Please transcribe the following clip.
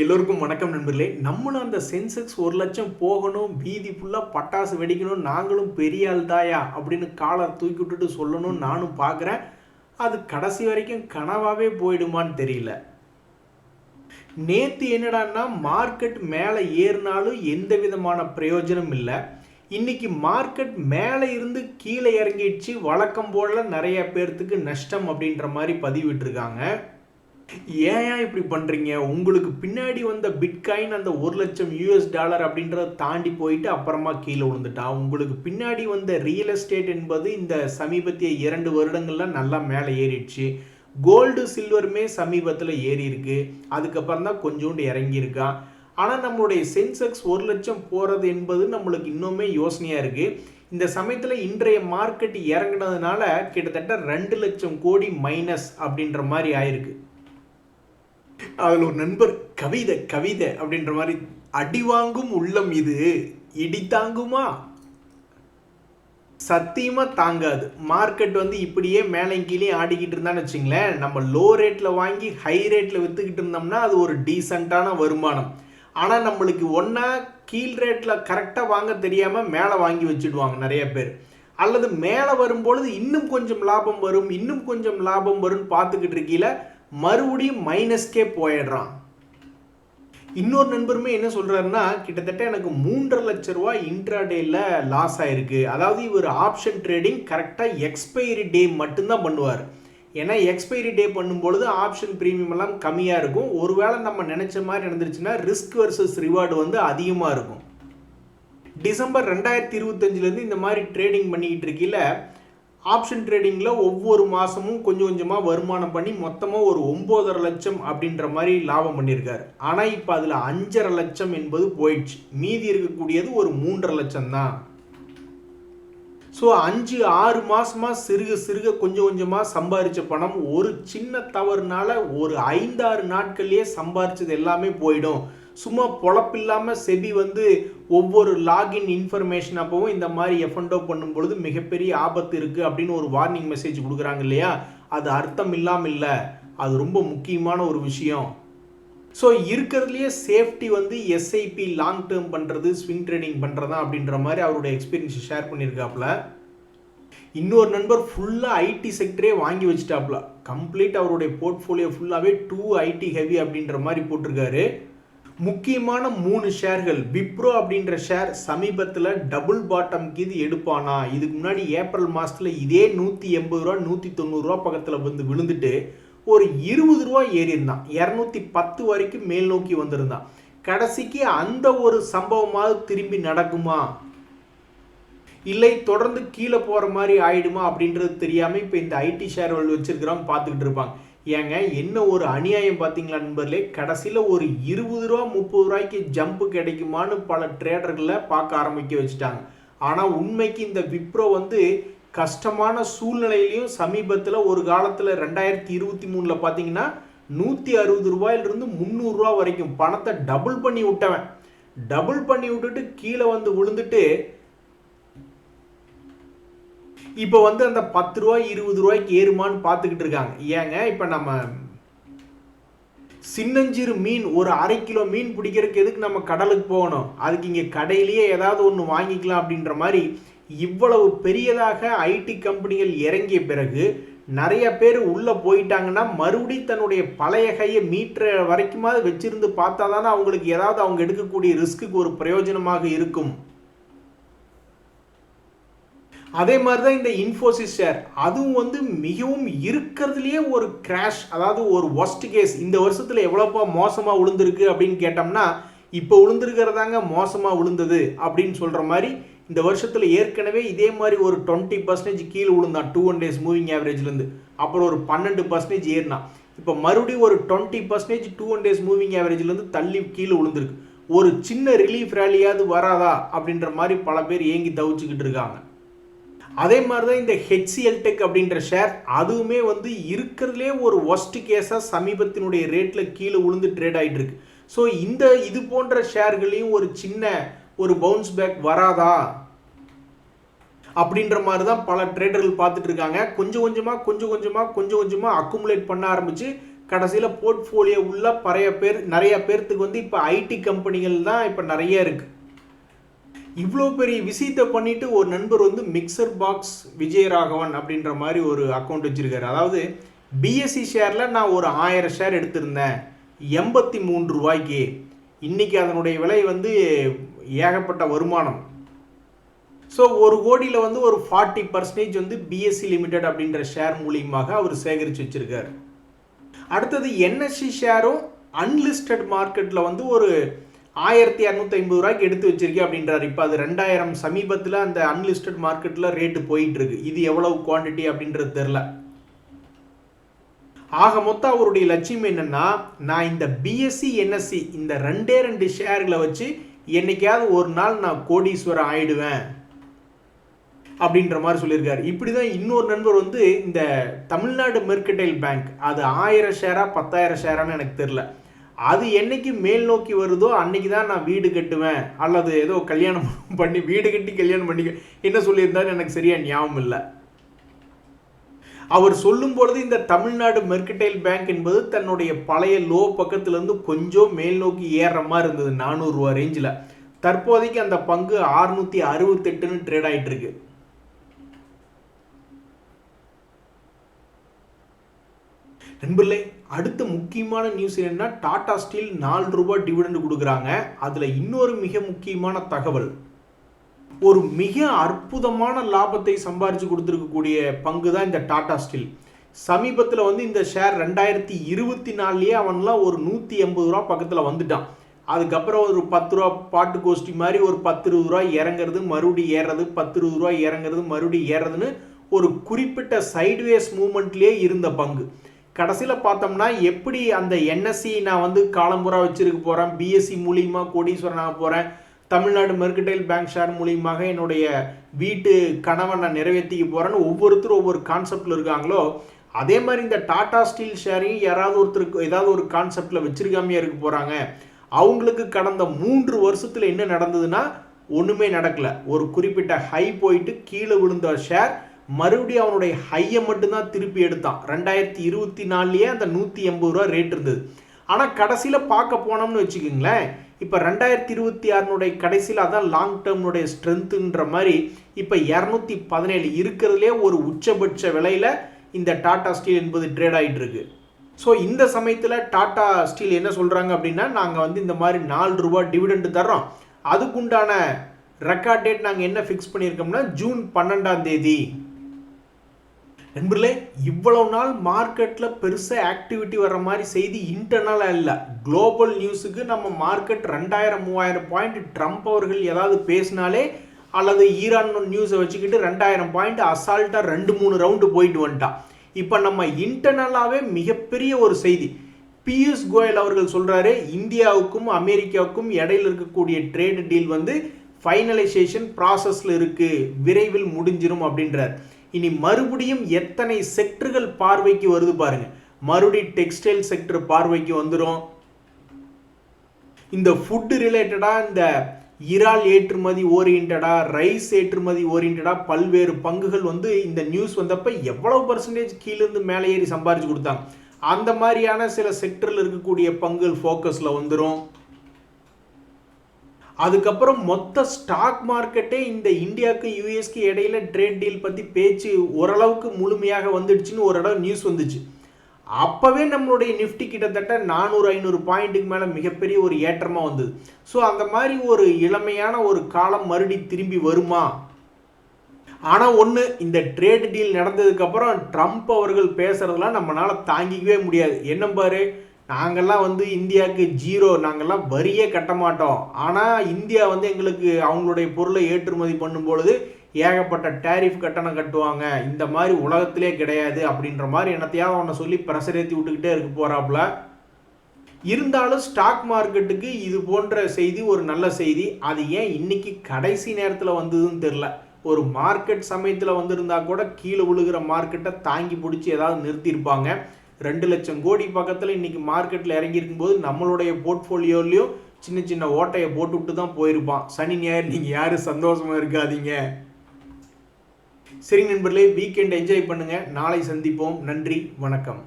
எல்லோருக்கும் வணக்கம் நண்பர்களே. நம்மளும் அந்த சென்செக்ஸ் 1,00,000 போகணும், வீதி ஃபுல்லாக பட்டாசு வெடிக்கணும், நாங்களும் பெரிய ஆள் தாயா அப்படின்னு காலர் தூக்கி விட்டுட்டு சொல்லணும்னு நானும் பார்க்குறேன். அது கடைசி வரைக்கும் கனவாகவே போயிடுமான்னு தெரியல. நேற்று என்னடான்னா மார்க்கெட் மேலே ஏறினாலும் எந்த விதமான பிரயோஜனம் இல்லை. இன்னைக்கு மார்க்கெட் மேலே இருந்து கீழே இறங்கிடுச்சு. வழக்கம் போல நிறைய பேர்த்துக்கு நஷ்டம் அப்படின்ற மாதிரி பதிவிட்டுருக்காங்க. ஏன் இப்படி பண்ணுறீங்க? உங்களுக்கு பின்னாடி வந்த பிட்காயின் அந்த $1,00,000 அப்படின்றத தாண்டி போயிட்டு அப்புறமா கீழே விழுந்துட்டா. உங்களுக்கு பின்னாடி வந்த ரியல் எஸ்டேட் என்பது இந்த சமீபத்திய 2 வருடங்கள்ல நல்லா மேலே ஏறிடுச்சு. கோல்டு சில்வருமே சமீபத்தில் ஏறி இருக்கு. அதுக்கப்புறம் தான் கொஞ்சோண்டு இறங்கியிருக்கான். ஆனால் நம்மளுடைய சென்செக்ஸ் 1,00,000 போகிறது என்பது நம்மளுக்கு இன்னுமே யோசனையாக இருக்குது. இந்த சமயத்தில் இன்றைய மார்க்கெட் இறங்கினதுனால கிட்டத்தட்ட 2,00,000 கோடி மைனஸ் அப்படின்ற மாதிரி ஆயிருக்கு. அதில் ஒரு நண்பர் கவிதை அப்படின்ற மாதிரி, அடி வாங்கும் உள்ளம் இது இடி தாங்குமா? சத்தியமா தாங்காது. மார்க்கெட் இப்படியே மேலே கீழே ஆடிக்கிட்டு இருந்தான்னு வச்சுங்களேன், நம்ம லோ ரேட்டில் வாங்கி ஹை ரேட்டில் விற்றுக்கிட்டு இருந்தோம்னா அது ஒரு டீசெண்டான வருமானம். ஆனால் நம்மளுக்கு ஒன்றா கீழ் ரேட்டில் கரெக்டாக வாங்க தெரியாமல் மேலே வாங்கி வச்சுடுவாங்க நிறைய பேர். அல்லது மேலே வரும்பொழுது இன்னும் கொஞ்சம் லாபம் வரும், இன்னும் கொஞ்சம் லாபம் வரும்னு பார்த்துக்கிட்டு இருக்கீல, மறுபடியும் மைனஸ்கே போயிடுறான். இன்னொரு நண்பருமே என்ன சொல்றாருன்னா, கிட்டத்தட்ட எனக்கு 3.5 லட்ச ரூபாய் இன்ட்ராடேல லாஸ் ஆயிருக்கு. அதாவது இவர் ஆப்ஷன் ட்ரேடிங் கரெக்டாக எக்ஸ்பைரி டே மட்டும்தான் பண்ணுவார். ஏன்னா எக்ஸ்பைரி டே பண்ணும்பொழுது ஆப்ஷன் ப்ரீமியம் எல்லாம் கம்மியாக இருக்கும். ஒருவேளை நம்ம நினைச்ச மாதிரி நடந்துருச்சுன்னா ரிஸ்க் வர்சஸ் ரிவார்டு அதிகமாக இருக்கும். டிசம்பர் 2025 இந்த மாதிரி ட்ரேடிங் பண்ணிக்கிட்டு இருக்கீல, ஆப்ஷன் ட்ரேடிங்கில் ஒவ்வொரு மாதமும் கொஞ்சம் கொஞ்சமாக வருமானம் பண்ணி மொத்தமாக ஒரு 9.5 லட்சம் அப்படின்ற மாதிரி லாபம் பண்ணியிருக்காரு. ஆனால் இப்போ அதில் 5.5 லட்சம் என்பது போயிடுச்சு. மீதி இருக்கக்கூடியது ஒரு 3.5 லட்சம் தான். ஸோ 5-6 மாதமாக சிறுக கொஞ்சம் கொஞ்சமாக சம்பாதிச்ச பணம் ஒரு சின்ன தவறுனால ஒரு 5-6 நாட்கள்லேயே சம்பாதிச்சது எல்லாமே போயிடும். சும்மா பொழப்பில்லாமல் செபி ஒவ்வொரு லாகின் இன்ஃபர்மேஷன் அப்பவும் இந்த மாதிரி எஃப்என்டோ பண்ணும் பொழுது மிகப்பெரிய ஆபத்து இருக்குது அப்படின்னு ஒரு வார்னிங் மெசேஜ் கொடுக்குறாங்க இல்லையா? அது அர்த்தம் இல்லாமல் இல்லை, அது ரொம்ப முக்கியமான ஒரு விஷயம். ஸோ இருக்கிறதுலையே சேஃப்டி எஸ்ஐபி லாங் டேர்ம் பண்ணுறது, ஸ்விங் ட்ரேடிங் பண்ணுறதா அப்படின்ற மாதிரி அவருடைய எக்ஸ்பீரியன்ஸை ஷேர் பண்ணியிருக்காப்புல. இன்னொரு நண்பர் ஃபுல்லாக ஐடி செக்டரே வாங்கி வச்சுட்டாப்புல. கம்ப்ளீட் அவருடைய போர்ட்ஃபோலியோ ஃபுல்லாகவே 2 ஐடி ஹெவி அப்படின்ற மாதிரி போட்டிருக்காரு. முக்கியமான 3 ஷேர்கள். விப்ரோ அப்படின்ற ஷேர் சமீபத்தில் டபுள் பாட்டம் கீது எடுப்பானா? இதுக்கு முன்னாடி ஏப்ரல் மாதத்தில் இதே 180 ரூபா 190 ரூபா பக்கத்தில் விழுந்துட்டு ஒரு 20 ரூபா ஏறி இருந்தான். 210 வரைக்கும் மேல் நோக்கி வந்திருந்தான். கடைசிக்கு அந்த ஒரு சம்பவமாவது திரும்பி நடக்குமா, இல்லை தொடர்ந்து கீழே போகிற மாதிரி ஆயிடுமா அப்படின்றது தெரியாமல் இப்போ இந்த ஐடி ஷேர் வச்சிருக்கிறவங்க பார்த்துக்கிட்டு இருப்பாங்க. ஏங்க என்ன ஒரு அநியாயம் பார்த்தீங்களா நண்பர்களே? கடைசியில் ஒரு 20 ரூபா 30 ரூபாய்க்கு ஜம்ப் கிடைக்குமான்னு பல ட்ரேடர்களை பார்க்க ஆரம்பிக்க வச்சுட்டாங்க. ஆனால் உண்மைக்கு இந்த விப்ரோ கஷ்டமான சூழ்நிலையிலையும் சமீபத்தில் ஒரு காலத்தில் 2023 பார்த்தீங்கன்னா 160 ரூபாயிலிருந்து 300 ரூபா வரைக்கும் பணத்தை டபுள் பண்ணி விட்டுட்டு கீழே விழுந்துட்டு இப்போ அந்த 10 ரூபாய் 20 ரூபாய்க்கு ஏறுமான்னு பார்த்துக்கிட்டு இருக்காங்க. ஏங்க இப்போ நம்ம சின்னஞ்சிறு மீன் ஒரு 1/2 கிலோ மீன் பிடிக்கிறதுக்கு எதுக்கு நம்ம கடலுக்கு போகணும்? அதுக்கு இங்கே கடையிலேயே ஏதாவது ஒன்று வாங்கிக்கலாம் அப்படின்ற மாதிரி இவ்வளவு பெரியதாக ஐடி கம்பெனிகள் இறங்கிய பிறகு நிறைய பேர் உள்ளே போயிட்டாங்கன்னா மறுபடியும் தன்னுடைய பழைய கையை மீட்டுற வரைக்குமாவது வச்சிருந்து பார்த்தா தானே அவங்களுக்கு ஏதாவது அவங்க எடுக்கக்கூடிய ரிஸ்க்குக்கு ஒரு பிரயோஜனமாக இருக்கும். அதே மாதிரி தான் இந்த இன்ஃபோசிஸ் ஷேர். அதுவும் மிகவும் இருக்கிறதுலையே ஒரு கிராஷ், அதாவது ஒரு ஒஸ்ட் கேஸ். இந்த வருஷத்தில் எவ்வளோப்பா மோசமாக விழுந்திருக்கு அப்படின்னு கேட்டோம்னா இப்போ விழுந்திருக்கிறதாங்க மோசமாக விழுந்தது அப்படின்னு சொல்கிற மாதிரி இந்த வருஷத்தில் ஏற்கனவே இதே மாதிரி ஒரு 20% கீழே விழுந்தான் 2 days மூவிங் ஆவரேஜ்லேருந்து. அப்புறம் ஒரு 12% ஏறினான். இப்போ மறுபடியும் ஒரு 20% 2 days மூவிங் ஆவரேஜ்லேருந்து தள்ளி கீழே விழுந்திருக்கு. ஒரு சின்ன ரிலீஃப் ரேலியாவது வராதா அப்படின்ற மாதிரி பல பேர் ஏங்கி தவிச்சுக்கிட்டு இருக்காங்க. அதே மாதிரி தான் இந்த HCL டெக் அப்படின்ற ஷேர். அதுவுமே இருக்கிறதுலே ஒரு ஒஸ்ட் கேஸாக சமீபத்தினுடைய ரேட்டில் கீழே விழுந்து ட்ரேட் ஆகிட்டு இருக்கு. ஸோ இது போன்ற ஷேர்களையும் ஒரு சின்ன ஒரு பவுன்ஸ் பேக் வராதா அப்படின்ற மாதிரி தான் பல ட்ரேடர்கள் பார்த்துட்டு இருக்காங்க. கொஞ்சம் கொஞ்சமாக அக்குமுலேட் பண்ண ஆரம்பிச்சு கடைசியில் போர்ட்ஃபோலியோ உள்ள நிறைய பேர்த்துக்கு வந்து இப்போ ஐடி கம்பெனிகள் தான் இப்போ நிறைய இருக்குது. இவ்வளோ பெரிய விஷயத்தை பண்ணிட்டு ஒரு நண்பர் வந்து மிக்சர் பாக்ஸ் விஜயராகவன் அப்படின்ற மாதிரி ஒரு அக்கௌண்ட் வச்சிருக்காரு. அதாவது பிஎஸ்சி ஷேரில் நான் ஒரு 1000 ஷேர் எடுத்திருந்தேன் 83 ரூபாய்க்கு. இன்னைக்கு அதனுடைய விலை வந்து ஏகப்பட்ட வருமானம். ஸோ 1 கோடியில் வந்து ஒரு 40% வந்து பிஎஸ்சி லிமிடெட் அப்படின்ற ஷேர் மூலியமாக அவர் சேகரித்து வச்சிருக்காரு. அடுத்தது என்எஸ்சி ஷேரும் அன்லிஸ்டட் மார்க்கெட்டில் வந்து ஒரு 1250 ரூபாய்க்கு எடுத்து வச்சிருக்கேன் அப்படின்றாரு. இப்போ அது 2000 சமீபத்தில் அந்த அன்லிஸ்டட் மார்க்கெட்டில் ரேட்டு போயிட்டு இருக்கு. இது எவ்வளவு குவான்டிட்டி அப்படின்றது தெரில. ஆக மொத்தம் அவருடைய லட்சியம் என்னன்னா, நான் இந்த பிஎஸ்சி என்எஸ்சி இந்த 2 ஷேர்களை வச்சு என்னைக்காவது ஒரு நாள் நான் கோடீஸ்வரர் ஆயிடுவேன் அப்படின்ற மாதிரி சொல்லியிருக்காரு. இப்படிதான் இன்னொரு நண்பர் வந்து இந்த தமிழ்நாடு மெர்கடைல் பேங்க் அது 1000 ஷேரா 10,000 ஷேரான்னு எனக்கு தெரியல, அது என்னைக்கு மேல் நோக்கி வருதோ அன்னைக்கு தான் நான் வீடு கட்டுவேன் அல்லது ஏதோ கல்யாணம் பண்ணி வீடு கட்டி கல்யாணம் பண்ணி என்ன சொல்லியிருந்தாரு எனக்கு சரியா ஞாபகம் இல்லை. அவர் சொல்லும் பொழுது இந்த தமிழ்நாடு மெர்கடைல் பேங்க் என்பது தன்னுடைய பழைய லோ பக்கத்துல இருந்து கொஞ்சம் மேல் நோக்கி ஏறுற மாதிரி இருந்தது 400 ரூபாய் ரேஞ்சில். தற்போதைக்கு அந்த பங்கு 668ன்னு ட்ரேட் ஆயிட்டு இருக்கு. நண்பர்களே, அடுத்த முக்கியமான நியூஸ் என்னன்னா, டாடா ஸ்டீல் 4 ரூபாய் டிவிடெண்ட் கொடுக்குறாங்க. அதுல இன்னொரு மிக முக்கியமான தகவல், ஒரு மிக அற்புதமான லாபத்தை சம்பாரிச்சு கொடுத்துருக்கக்கூடிய பங்கு தான் இந்த டாடா ஸ்டீல். சமீபத்தில் வந்து இந்த ஷேர் 2024 அவன்லாம் ஒரு 180 ரூபா பக்கத்தில் வந்துட்டான். அதுக்கப்புறம் ஒரு 10 ரூபா பாட்டு கோஷ்டி மாதிரி ஒரு 10-20 ரூபாய் இறங்குறது மறுபடியும் ஏறுறது, 10-20 ரூபாய் இறங்குறது மறுபடியும் ஏறுறதுன்னு ஒரு குறிப்பிட்ட சைட்வேஸ் மூவ்மெண்ட்லேயே இருந்த பங்கு. கடைசியில் பார்த்தோம்னா எப்படி அந்த என்எஸ்சி நான் வந்து காலம்புறா வச்சிருக்க போகிறேன், பிஎஸ்சி மூலியமாக கோடீஸ்வரன் ஆக போகிறேன், தமிழ்நாடு மெர்கடைல் பேங்க் ஷேர் மூலியமாக என்னுடைய வீட்டு கனவை நான் நிறைவேற்றிக்க போகிறேன்னு ஒவ்வொருத்தரும் ஒவ்வொரு கான்செப்டில் இருக்காங்களோ, அதே மாதிரி இந்த டாடா ஸ்டீல் ஷேரையும் யாராவது ஒருத்தருக்கு ஏதாவது ஒரு கான்செப்டில் வச்சிருக்காமையே இருக்க போகிறாங்க. அவங்களுக்கு கடந்த 3 வருஷத்தில் என்ன நடந்ததுன்னா ஒன்றுமே நடக்கலை. ஒரு குறிப்பிட்ட ஹை போயிட்டு கீழே விழுந்த ஷேர் மறுபடியும் அவனுடைய ஹையை மட்டும்தான் திருப்பி எடுத்தான். 2024 அந்த 180 ரூபா ரேட் இருந்தது. ஆனால் கடைசியில் பார்க்க போனோம்னு வச்சுக்கோங்களேன், இப்போ 2026 கடைசியில் அதான் லாங் டேர்ம்னுடைய ஸ்ட்ரென்த்துன்ற மாதிரி இப்போ 217 இருக்கிறதுலே ஒரு உச்சபட்ச விலையில் இந்த டாடா ஸ்டீல் என்பது ட்ரேட் ஆகிட்டு இருக்கு. ஸோ இந்த சமயத்தில் டாடா ஸ்டீல் என்ன சொல்கிறாங்க அப்படின்னா, நாங்கள் வந்து இந்த மாதிரி 4 ரூபாய் டிவிடெண்ட் தர்றோம், அதுக்குண்டான ரெக்கார்ட் டேட் நாங்கள் என்ன ஃபிக்ஸ் பண்ணியிருக்கோம்னா ஜூன் 12ஆம் தேதி. நண்பர்களே, இவ்வளவு நாள் மார்க்கெட்டில் பெருசாக ஆக்டிவிட்டி வர்ற மாதிரி செய்தி இன்டர்னலாக இல்லை. குளோபல் நியூஸுக்கு நம்ம மார்க்கெட் 2000-3000 பாயிண்ட் ட்ரம்ப் அவர்கள் ஏதாவது பேசினாலே அல்லது ஈரான் நியூஸை வச்சுக்கிட்டு 2000 பாயிண்ட் அசால்ட்டாக 2-3 ரவுண்டு போயிட்டு வந்துட்டான். இப்போ நம்ம இன்டர்னலாகவே மிகப்பெரிய ஒரு செய்தி, பியூஷ் கோயல் அவர்கள் சொல்கிறாரு, இந்தியாவுக்கும் அமெரிக்காவுக்கும் இடையில் இருக்கக்கூடிய ட்ரேட் டீல் வந்து ஃபைனலைசேஷன் ப்ராசஸில் இருக்குது, விரைவில் முடிஞ்சிடும் அப்படின்றார். இனி மறுபடியும் எத்தனை செக்டர்கள் பார்வைக்கு வருது பாருங்க. மறுபடியும் டெக்ஸ்டைல் செக்டர் பார்வைக்கு வந்துடும். இந்த ஃபுட் ரிலேட்டடா இந்த இறால் ஏற்றுமதி ஓரியன்டா, ரைஸ் ஏற்றுமதி ஓரியன்டா பல்வேறு பங்குகள் வந்து இந்த நியூஸ் வந்தப்ப எவ்வளவு பர்சன்டேஜ் கீழிருந்து மேலே ஏறி சம்பாரிச்சு கொடுத்தாங்க. அந்த மாதிரியான சில செக்டரில் இருக்கக்கூடிய பங்குகள் ஃபோக்கஸில் வந்துடும். அதுக்கப்புறம் மொத்த ஸ்டாக் மார்க்கெட்டே இந்த இந்தியாவுக்கு யூஎஸ்க்கு இடையில ட்ரேட் டீல் பற்றி பேச்சு ஓரளவுக்கு முழுமையாக வந்துடுச்சுன்னு ஒரு இடம் நியூஸ் வந்துச்சு. அப்போவே நம்மளுடைய நிஃப்டி கிட்டத்தட்ட 400-500 பாயிண்ட்டுக்கு மேலே மிகப்பெரிய ஒரு ஏற்றமாக வந்தது. ஸோ அந்த மாதிரி ஒரு இளமையான ஒரு காலம் மறுபடி திரும்பி வருமா? ஆனால் ஒன்று, இந்த ட்ரேட் டீல் நடந்ததுக்கப்புறம் ட்ரம்ப் அவர்கள் பேசுகிறதெல்லாம் நம்மளால் தாங்கிக்கவே முடியாது. என்ன பாரு, நாங்கள்லாம் வந்து இந்தியாவுக்கு ஜீரோ, நாங்கள்லாம் வரியே கட்ட மாட்டோம், ஆனால் இந்தியா வந்து எங்களுக்கு அவங்களுடைய பொருளை ஏற்றுமதி பண்ணும் பொழுது ஏகப்பட்ட டேரிஃப் கட்டணம் கட்டுவாங்க, இந்த மாதிரி உலகத்திலே கிடையாது அப்படின்ற மாதிரி என்னத்தையாவது அவனை சொல்லி ப்ரெஷர் ஏற்றி விட்டுக்கிட்டே இருக்க போகிறாப்புல. இருந்தாலும் ஸ்டாக் மார்க்கெட்டுக்கு இது போன்ற செய்தி ஒரு நல்ல செய்தி. அது ஏன் இன்னைக்கு கடைசி நேரத்தில் வந்ததுன்னு தெரில. ஒரு மார்க்கெட் சமயத்தில் வந்திருந்தா கூட கீழே விழுகிற மார்க்கெட்டை தாங்கி பிடிச்சி ஏதாவது நிறுத்தியிருப்பாங்க. 2 லட்சம் கோடி பக்கத்தில் இன்னைக்கு மார்க்கெட்டில் இறங்கியிருக்கும் போது நம்மளுடைய போர்ட்ஃபோலியோலையும் சின்ன சின்ன ஓட்டையை போட்டு விட்டு தான் போயிருப்பான். சனி ஞாயிறு நீங்கள் யாரும் சந்தோஷமாக இருக்காதீங்க. சரி நண்பர்களே, வீக்கெண்ட் என்ஜாய் பண்ணுங்கள். நாளை சந்திப்போம். நன்றி, வணக்கம்.